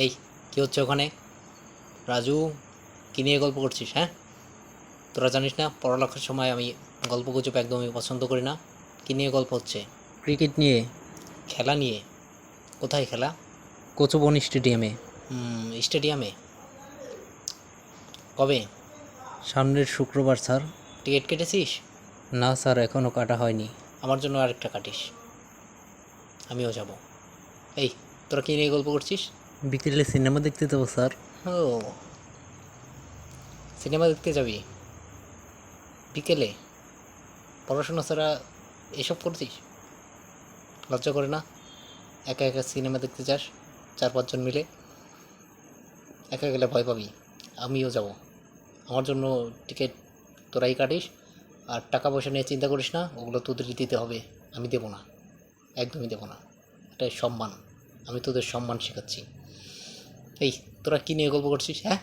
এই কী হচ্ছে ওখানে? রাজু, কী নিয়ে গল্প করছিস? হ্যাঁ, তোরা জানিস না পড়ালেখার সময় আমি গল্পগুজব একদমই পছন্দ করি না। কী নিয়ে গল্প হচ্ছে? ক্রিকেট নিয়ে। খেলা নিয়ে? কোথায় খেলা? কচুবন স্টেডিয়ামে। স্টেডিয়ামে? কবে? সামনের শুক্রবার স্যার। টিকিট কেটেছিস? না স্যার, এখনও কাটা হয়নি। আমার জন্য আরেকটা কাটিস, আমিও যাব। এই, তোরা কী নিয়ে গল্প করছিস? বিকেলে সিনেমা দেখতে যাবো স্যার। ও, সিনেমা দেখতে যাবি বিকেলে? পড়াশোনা ছাড়া এসব করছিস? লজ্জা করে না? একা একা সিনেমা দেখতে যাস 4-5 জন মিলে? একা গেলে ভয় পাবি, আমিও যাব। আমার জন্য টিকিট তোরাই কাটিস, আর টাকা পয়সা নিয়ে চিন্তা করিস না, ওগুলো তোদেরই দিতে হবে, আমি দেবো না, একদমই দেবো না। এটাই সম্মান, আমি তোদের সম্মান শেখাচ্ছি। এই, তোরা কী নিয়ে গল্প করছিস? হ্যাঁ,